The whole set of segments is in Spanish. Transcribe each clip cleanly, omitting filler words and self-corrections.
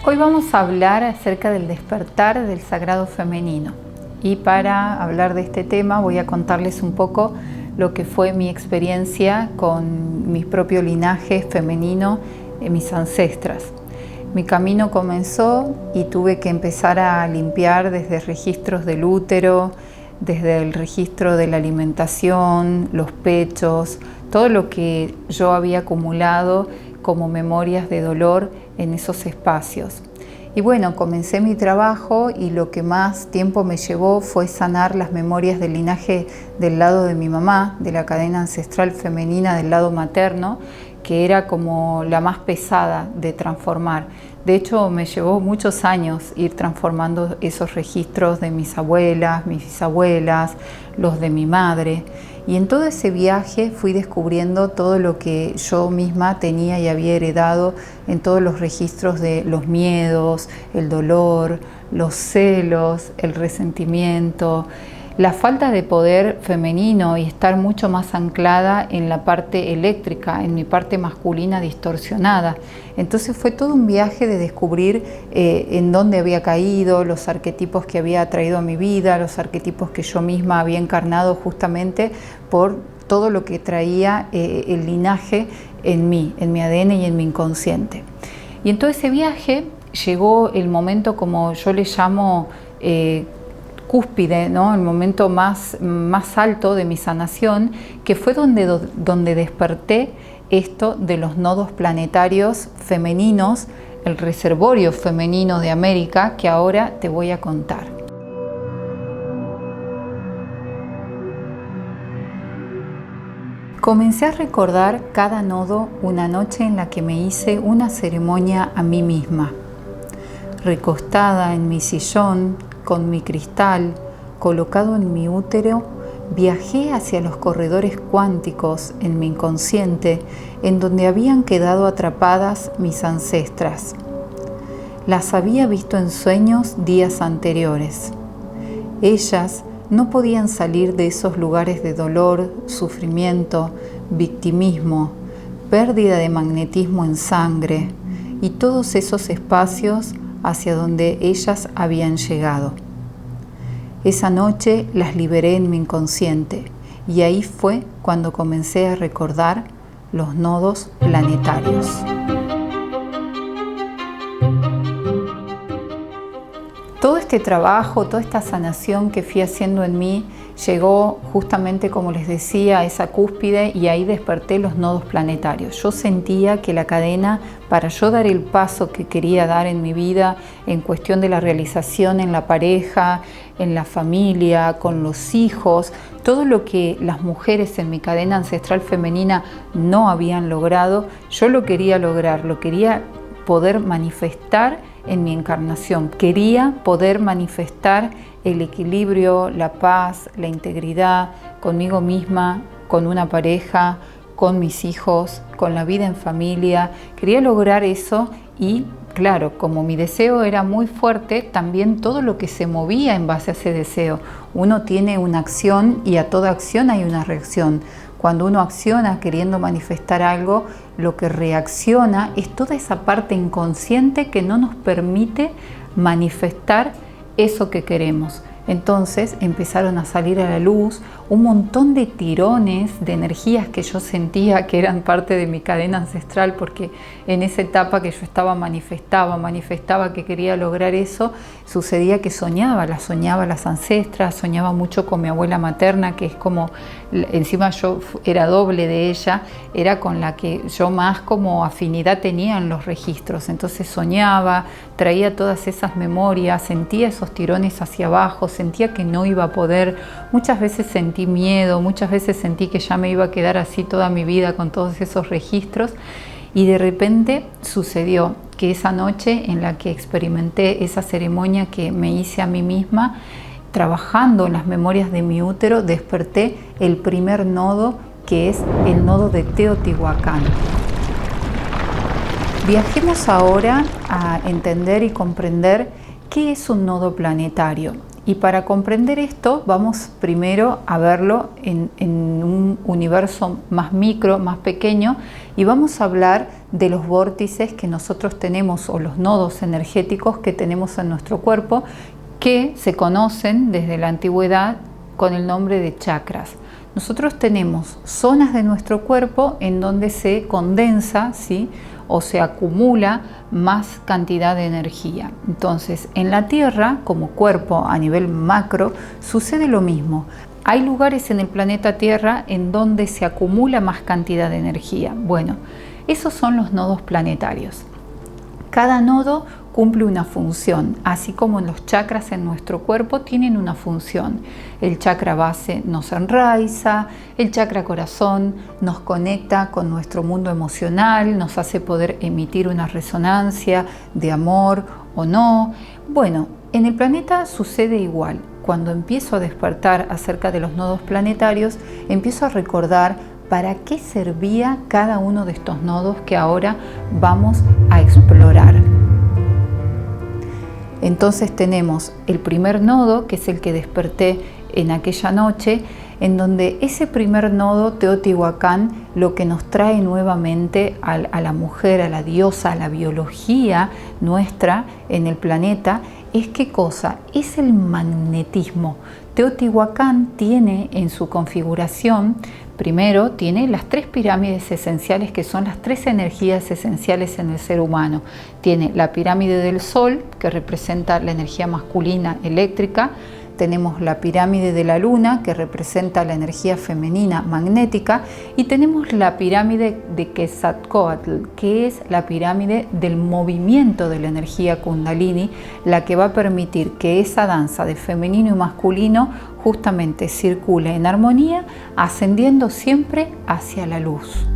Hoy vamos a hablar acerca del despertar del sagrado femenino, y para hablar de este tema voy a contarles un poco lo que fue mi experiencia con mi propio linaje femenino, mis ancestras. Mi camino comenzó y tuve que empezar a limpiar desde registros del útero, desde el registro de la alimentación, los pechos, todo lo que yo había acumulado como memorias de dolor en esos espacios. Y bueno, comencé mi trabajo y lo que más tiempo me llevó fue sanar las memorias del linaje del lado de mi mamá, de la cadena ancestral femenina del lado materno, que era como la más pesada de transformar. De hecho, me llevó muchos años ir transformando esos registros de mis abuelas, mis bisabuelas, los de mi madre. Y en todo ese viaje fui descubriendo todo lo que yo misma tenía y había heredado en todos los registros de los miedos, el dolor, los celos, el resentimiento, la falta de poder femenino y estar mucho más anclada en la parte eléctrica, en mi parte masculina distorsionada. Entonces fue todo un viaje de descubrir en dónde había caído, los arquetipos que había traído a mi vida, los arquetipos que yo misma había encarnado justamente por todo lo que traía el linaje en mí, en mi ADN y en mi inconsciente. Y en todo ese viaje llegó el momento, como yo le llamo, cúspide, ¿no? El momento más alto de mi sanación, que fue donde desperté esto de los nodos planetarios femeninos, el reservorio femenino de América, que ahora te voy a contar. Comencé a recordar cada nodo una noche en la que me hice una ceremonia a mí misma, recostada en mi sillón, con mi cristal, colocado en mi útero, viajé hacia los corredores cuánticos en mi inconsciente, en donde habían quedado atrapadas mis ancestras. Las había visto en sueños días anteriores. Ellas no podían salir de esos lugares de dolor, sufrimiento, victimismo, pérdida de magnetismo en sangre y todos esos espacios hacia donde ellas habían llegado. Esa noche las liberé en mi inconsciente y ahí fue cuando comencé a recordar los nodos planetarios. Todo este trabajo, toda esta sanación que fui haciendo en mí llegó justamente, como les decía, a esa cúspide y ahí desperté los nodos planetarios. Yo sentía que la cadena, para yo dar el paso que quería dar en mi vida en cuestión de la realización en la pareja, en la familia, con los hijos, todo lo que las mujeres en mi cadena ancestral femenina no habían logrado, yo lo quería lograr, lo quería poder manifestar en mi encarnación. Quería poder manifestar el equilibrio, la paz, la integridad conmigo misma, con una pareja, con mis hijos, con la vida en familia. Quería lograr eso y, claro, como mi deseo era muy fuerte, también todo lo que se movía en base a ese deseo. Uno tiene una acción y a toda acción hay una reacción. Cuando uno acciona queriendo manifestar algo, lo que reacciona es toda esa parte inconsciente que no nos permite manifestar eso que queremos. Entonces empezaron a salir a la luz un montón de tirones de energías que yo sentía que eran parte de mi cadena ancestral, porque en esa etapa que yo estaba manifestaba que quería lograr eso, sucedía que soñaba las ancestras, soñaba mucho con mi abuela materna, que es como, encima yo era doble de ella, era con la que yo más como afinidad tenía en los registros. Entonces soñaba, traía todas esas memorias, sentía esos tirones hacia abajo, sentía que no iba a poder, muchas veces sentí miedo, muchas veces sentí que ya me iba a quedar así toda mi vida con todos esos registros, y de repente sucedió que esa noche en la que experimenté esa ceremonia que me hice a mí misma, trabajando en las memorias de mi útero, desperté el primer nodo, que es el nodo de Teotihuacán. Viajemos ahora a entender y comprender qué es un nodo planetario Y para comprender esto, vamos primero a verlo en un universo más micro, más pequeño, y vamos a hablar de los vórtices que nosotros tenemos, o los nodos energéticos que tenemos en nuestro cuerpo, que se conocen desde la antigüedad con el nombre de chakras. Nosotros tenemos zonas de nuestro cuerpo en donde se condensa, ¿sí?, o se acumula más cantidad de energía. Entonces, en la Tierra, como cuerpo a nivel macro, sucede lo mismo. Hay lugares en el planeta Tierra en donde se acumula más cantidad de energía. Bueno, esos son los nodos planetarios. Cada nodo cumple una función, así como los chakras en nuestro cuerpo tienen una función. El chakra base nos enraiza, el chakra corazón nos conecta con nuestro mundo emocional, nos hace poder emitir una resonancia de amor o no. Bueno, en el planeta sucede igual. Cuando empiezo a despertar acerca de los nodos planetarios, empiezo a recordar para qué servía cada uno de estos nodos que ahora vamos a explorar. Entonces tenemos el primer nodo, que es el que desperté en aquella noche, en donde ese primer nodo, Teotihuacán, lo que nos trae nuevamente a la mujer, a la diosa, a la biología nuestra en el planeta, es ¿qué cosa? Es el magnetismo. Teotihuacán tiene en su configuración, primero tiene las 3 pirámides esenciales, que son las 3 energías esenciales en el ser humano. Tiene la pirámide del Sol, que representa la energía masculina eléctrica. Tenemos la pirámide de la Luna, que representa la energía femenina magnética. Y tenemos la pirámide de Quetzalcóatl, que es la pirámide del movimiento de la energía Kundalini, la que va a permitir que esa danza de femenino y masculino justamente circule en armonía, ascendiendo siempre hacia la luz.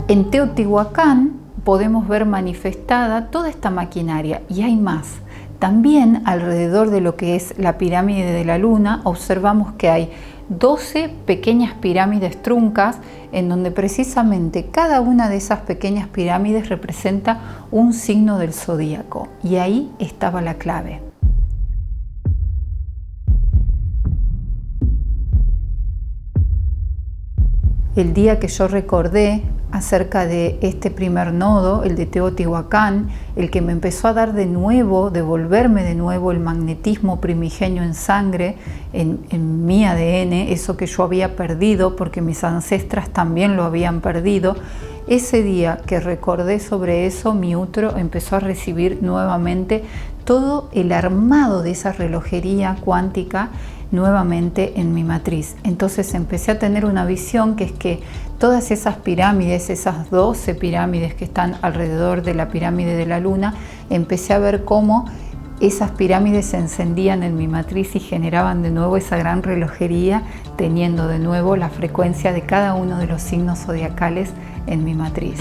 En Teotihuacán podemos ver manifestada toda esta maquinaria, y hay más. También alrededor de lo que es la pirámide de la Luna observamos que hay 12 pequeñas pirámides truncas, en donde precisamente cada una de esas pequeñas pirámides representa un signo del zodíaco, y ahí estaba la clave. El día que yo recordé acerca de este primer nodo, el de Teotihuacán, el que me empezó a dar de nuevo, devolverme de nuevo el magnetismo primigenio en sangre, en mi ADN, eso que yo había perdido porque mis ancestras también lo habían perdido. Ese día que recordé sobre eso, mi útero empezó a recibir nuevamente todo el armado de esa relojería cuántica nuevamente en mi matriz. Entonces empecé a tener una visión, que es que todas esas pirámides, esas 12 pirámides que están alrededor de la pirámide de la Luna, empecé a ver cómo esas pirámides se encendían en mi matriz y generaban de nuevo esa gran relojería, teniendo de nuevo la frecuencia de cada uno de los signos zodiacales en mi matriz.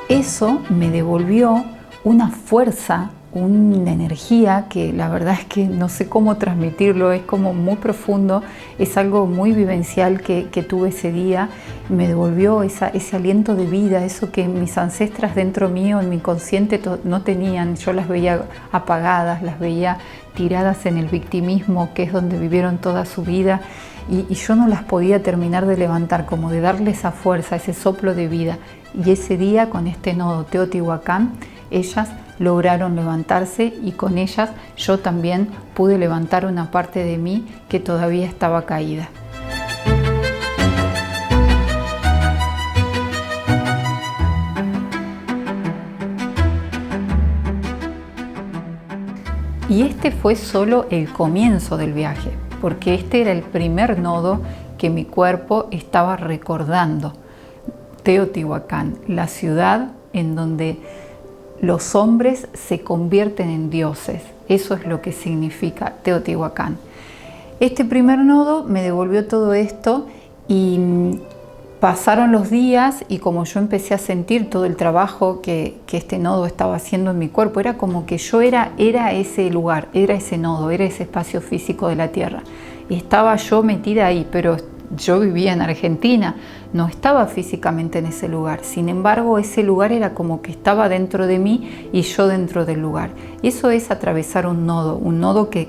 Eso me devolvió una fuerza, una energía que la verdad es que no sé cómo transmitirlo, es como muy profundo, es algo muy vivencial que tuve ese día. Me devolvió ese aliento de vida, eso que mis ancestras dentro mío, en mi inconsciente, no tenían. Yo las veía apagadas, las veía tiradas en el victimismo, que es donde vivieron toda su vida, y yo no las podía terminar de levantar, como de darle esa fuerza, ese soplo de vida. Y ese día, con este nodo Teotihuacán, ellas lograron levantarse, y con ellas yo también pude levantar una parte de mí que todavía estaba caída. Y este fue solo el comienzo del viaje, porque este era el primer nodo que mi cuerpo estaba recordando. Teotihuacán, la ciudad en donde los hombres se convierten en dioses. Eso es lo que significa Teotihuacán. Este primer nodo me devolvió todo esto, y pasaron los días, y como yo empecé a sentir todo el trabajo que este nodo estaba haciendo en mi cuerpo, era como que yo era ese lugar, era ese nodo, era ese espacio físico de la Tierra. Y estaba yo metida ahí, pero yo vivía en Argentina, no estaba físicamente en ese lugar. Sin embargo, ese lugar era como que estaba dentro de mí y yo dentro del lugar. Y eso es atravesar un nodo que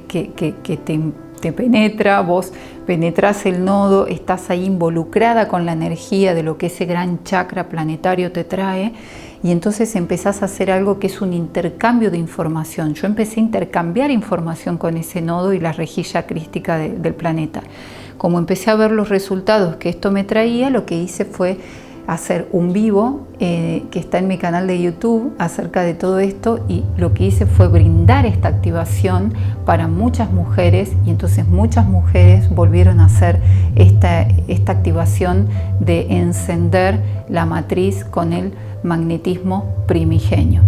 te penetra, vos penetras el nodo, estás ahí involucrada con la energía de lo que ese gran chakra planetario te trae, y entonces empezás a hacer algo que es un intercambio de información. Yo empecé a intercambiar información con ese nodo y la rejilla crística del planeta. Como empecé a ver los resultados que esto me traía, lo que hice fue hacer un vivo que está en mi canal de YouTube acerca de todo esto, y lo que hice fue brindar esta activación para muchas mujeres, y entonces muchas mujeres volvieron a hacer esta activación de encender la matriz con el magnetismo primigenio.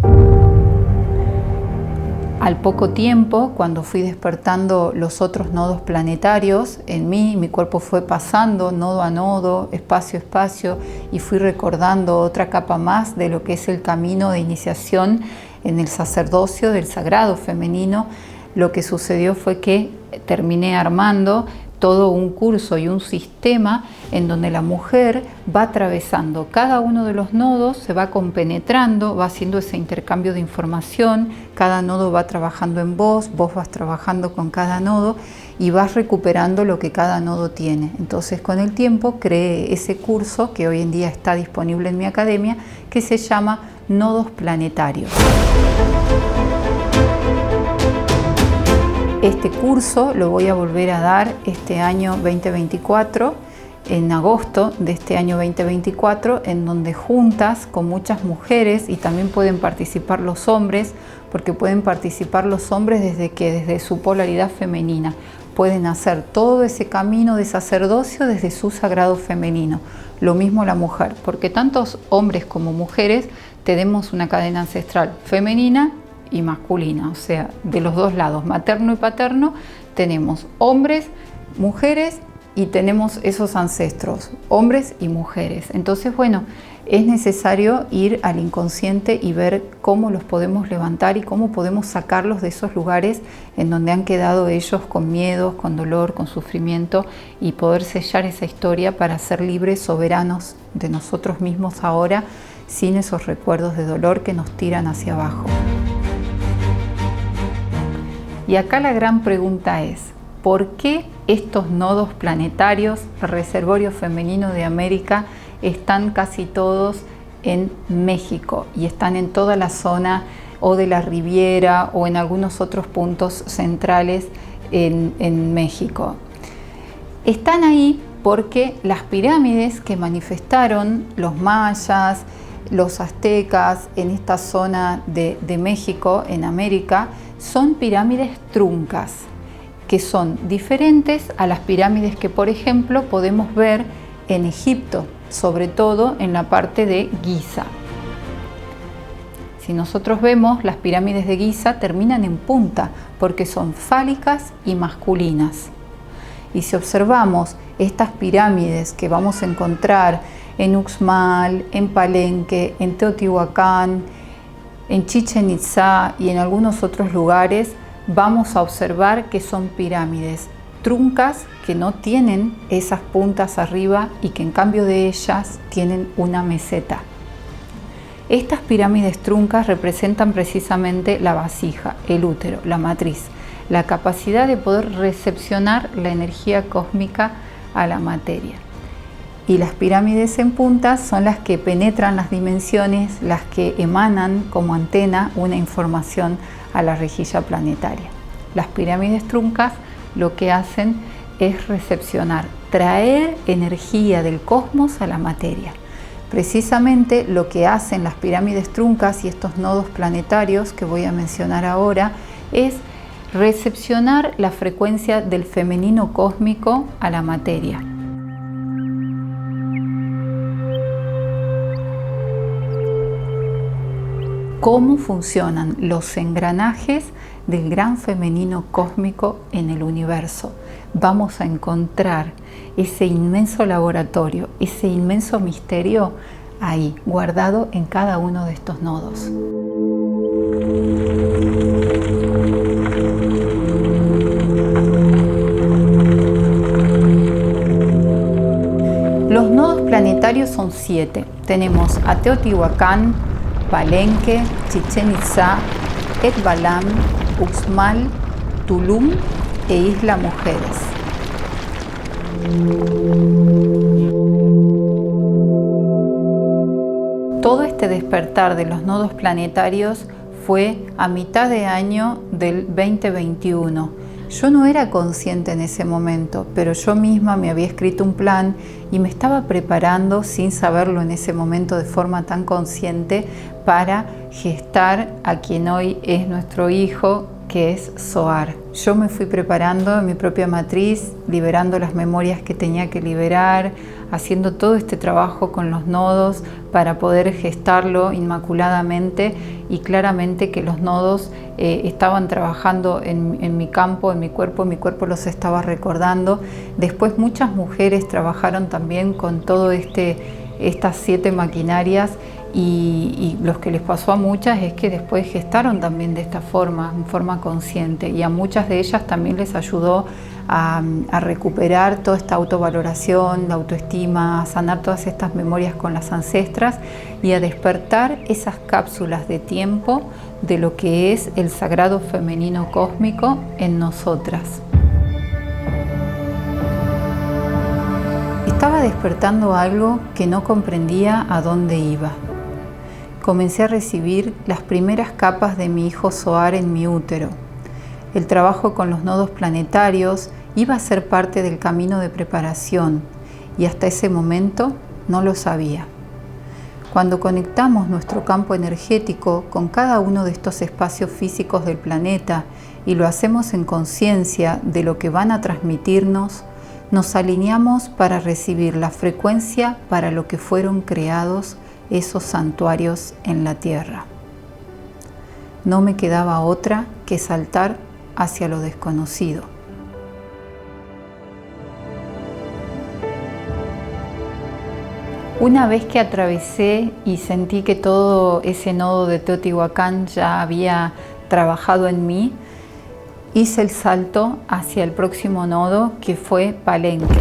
Al poco tiempo, cuando fui despertando los otros nodos planetarios en mí, mi cuerpo fue pasando nodo a nodo, espacio a espacio, y fui recordando otra capa más de lo que es el camino de iniciación en el sacerdocio del sagrado femenino. Lo que sucedió fue que terminé armando todo un curso y un sistema en donde la mujer va atravesando cada uno de los nodos, se va compenetrando, va haciendo ese intercambio de información, cada nodo va trabajando en vos, vos vas trabajando con cada nodo y vas recuperando lo que cada nodo tiene. Entonces, con el tiempo creé ese curso que hoy en día está disponible en mi academia, que se llama Nodos Planetarios. Este curso lo voy a volver a dar este año 2024, en agosto de este año 2024, en donde juntas con muchas mujeres, y también pueden participar los hombres, porque pueden participar los hombres desde su polaridad femenina. Pueden hacer todo ese camino de sacerdocio desde su sagrado femenino. Lo mismo la mujer, porque tantos hombres como mujeres tenemos una cadena ancestral femenina y masculina, o sea, de los dos lados, materno y paterno, tenemos hombres, mujeres, y tenemos esos ancestros, hombres y mujeres. Entonces, bueno, es necesario ir al inconsciente y ver cómo los podemos levantar y cómo podemos sacarlos de esos lugares en donde han quedado ellos con miedos, con dolor, con sufrimiento, y poder sellar esa historia para ser libres, soberanos de nosotros mismos ahora, sin esos recuerdos de dolor que nos tiran hacia abajo. Y acá la gran pregunta es, ¿por qué estos nodos planetarios, el reservorio femenino de América, están casi todos en México y están en toda la zona o de la Riviera o en algunos otros puntos centrales en México? Están ahí porque las pirámides que manifestaron los mayas, los aztecas en esta zona de México, en América, son pirámides truncas, que son diferentes a las pirámides que, por ejemplo, podemos ver en Egipto, sobre todo en la parte de Giza. Si nosotros vemos, las pirámides de Giza terminan en punta porque son fálicas y masculinas. Y si observamos estas pirámides que vamos a encontrar en Uxmal, en Palenque, en Teotihuacán, en Chichén Itzá y en algunos otros lugares, vamos a observar que son pirámides truncas que no tienen esas puntas arriba y que en cambio de ellas tienen una meseta. Estas pirámides truncas representan precisamente la vasija, el útero, la matriz, la capacidad de poder recepcionar la energía cósmica a la materia. Y las pirámides en puntas son las que penetran las dimensiones, las que emanan como antena una información a la rejilla planetaria. Las pirámides truncas lo que hacen es recepcionar, traer energía del cosmos a la materia. Precisamente lo que hacen las pirámides truncas y estos nodos planetarios que voy a mencionar ahora es recepcionar la frecuencia del femenino cósmico a la materia. Cómo funcionan los engranajes del gran femenino cósmico en el universo. Vamos a encontrar ese inmenso laboratorio, ese inmenso misterio ahí, guardado en cada uno de estos nodos. Los nodos planetarios son 7. Tenemos a Teotihuacán, Palenque, Chichén Itzá, Ekbalam, Uxmal, Tulum e Isla Mujeres. Todo este despertar de los nodos planetarios fue a mitad de año del 2021. Yo no era consciente en ese momento, pero yo misma me había escrito un plan y me estaba preparando, sin saberlo en ese momento de forma tan consciente, para gestar a quien hoy es nuestro hijo, que es Zohar. Yo me fui preparando en mi propia matriz, liberando las memorias que tenía que liberar, haciendo todo este trabajo con los nodos para poder gestarlo inmaculadamente, y claramente que los nodos estaban trabajando en mi campo, en mi cuerpo los estaba recordando. Después muchas mujeres trabajaron también con todo estas 7 maquinarias, y lo que les pasó a muchas es que después gestaron también de esta forma, en forma consciente, y a muchas de ellas también les ayudó a recuperar toda esta autovaloración, la autoestima, a sanar todas estas memorias con las ancestras y a despertar esas cápsulas de tiempo de lo que es el sagrado femenino cósmico en nosotras. Estaba despertando algo que no comprendía a dónde iba. Comencé a recibir las primeras capas de mi hijo Zohar en mi útero. El trabajo con los nodos planetarios iba a ser parte del camino de preparación, y hasta ese momento no lo sabía. Cuando conectamos nuestro campo energético con cada uno de estos espacios físicos del planeta y lo hacemos en conciencia de lo que van a transmitirnos, nos alineamos para recibir la frecuencia para lo que fueron creados esos santuarios en la tierra. No me quedaba otra que saltar hacia lo desconocido. Una vez que atravesé y sentí que todo ese nodo de Teotihuacán ya había trabajado en mí, hice el salto hacia el próximo nodo, que fue Palenque.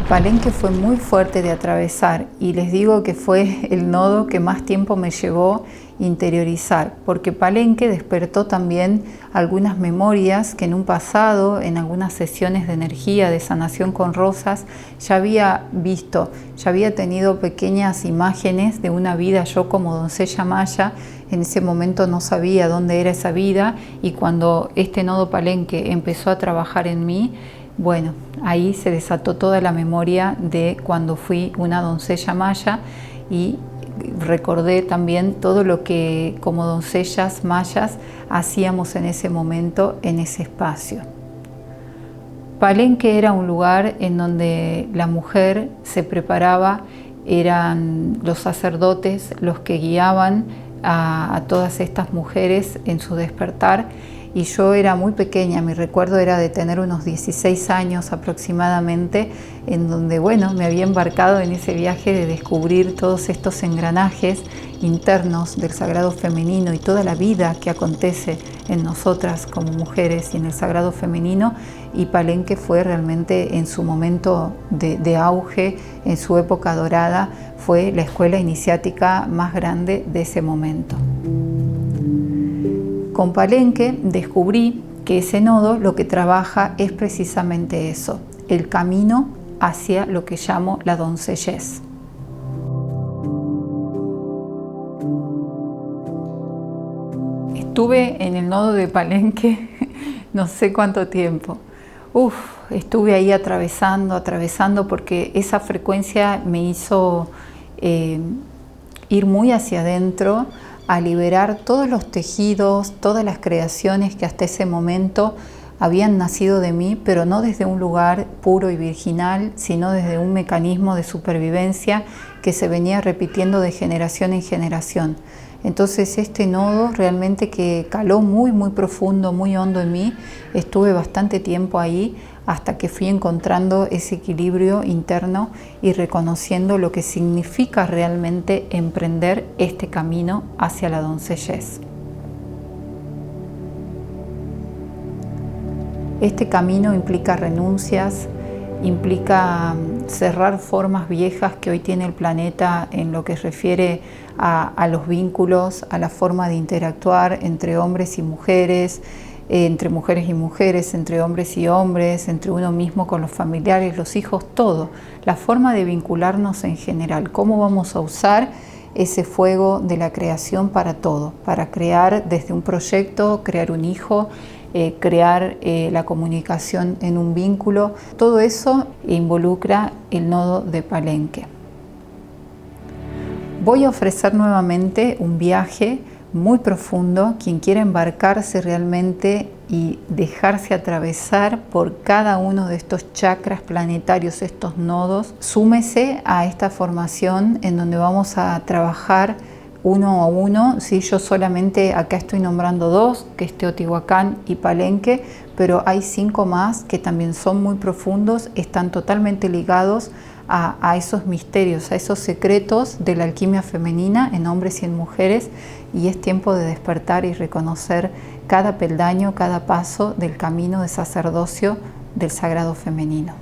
Palenque fue muy fuerte de atravesar, y les digo que fue el nodo que más tiempo me llevó interiorizar, porque Palenque despertó también algunas memorias que en un pasado, en algunas sesiones de energía, de sanación con rosas, ya había visto, ya había tenido pequeñas imágenes de una vida yo como doncella maya. En ese momento no sabía dónde era esa vida, y cuando este nodo Palenque empezó a trabajar en mí, bueno, ahí se desató toda la memoria de cuando fui una doncella maya, y recordé también todo lo que como doncellas mayas hacíamos en ese momento, en ese espacio. Palenque era un lugar en donde la mujer se preparaba, eran los sacerdotes los que guiaban a todas estas mujeres en su despertar. Y yo era muy pequeña, mi recuerdo era de tener unos 16 años aproximadamente, en donde, bueno, me había embarcado en ese viaje de descubrir todos estos engranajes internos del sagrado femenino y toda la vida que acontece en nosotras como mujeres y en el sagrado femenino. Y Palenque fue realmente en su momento de auge, en su época dorada, fue la escuela iniciática más grande de ese momento. Con Palenque descubrí que ese nodo lo que trabaja es precisamente eso, el camino hacia lo que llamo la doncellez. Estuve en el nodo de Palenque no sé cuánto tiempo. Estuve ahí atravesando, porque esa frecuencia me hizo ir muy hacia adentro, a liberar todos los tejidos, todas las creaciones que hasta ese momento habían nacido de mí, pero no desde un lugar puro y virginal, sino desde un mecanismo de supervivencia que se venía repitiendo de generación en generación. Entonces este nodo realmente que caló muy profundo, muy hondo en mí. Estuve bastante tiempo ahí hasta que fui encontrando ese equilibrio interno y reconociendo lo que significa realmente emprender este camino hacia la doncellez. Este camino implica renuncias, implica cerrar formas viejas que hoy tiene el planeta en lo que refiere a los vínculos, a la forma de interactuar entre hombres y mujeres, entre mujeres y mujeres, entre hombres y hombres, entre uno mismo con los familiares, los hijos, todo. La forma de vincularnos en general, cómo vamos a usar ese fuego de la creación para todo, para crear desde un proyecto, crear un hijo, crear la comunicación en un vínculo. Todo eso involucra el nodo de Palenque. Voy a ofrecer nuevamente un viaje muy profundo. Quien quiera embarcarse realmente y dejarse atravesar por cada uno de estos chakras planetarios, estos nodos, súmese a esta formación en donde vamos a trabajar uno a uno. Sí, yo solamente acá estoy nombrando 2, que es Teotihuacán y Palenque, pero hay 5 más que también son muy profundos, están totalmente ligados a esos misterios, a esos secretos de la alquimia femenina en hombres y en mujeres, y es tiempo de despertar y reconocer cada peldaño, cada paso del camino de sacerdocio del sagrado femenino.